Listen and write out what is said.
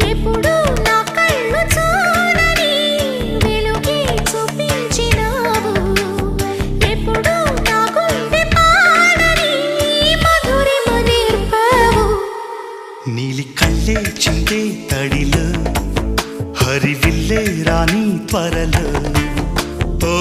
ఎప్పుడు నా కళ్ళు చూడని వెలుగే చూపించినావు ఎప్పుడు నా గుండె పాడని మధురిమ నేర్పావు నీలి కళ్ళే చిందే తడిలో హరివిల్లే రాణి త్వరలో ఓ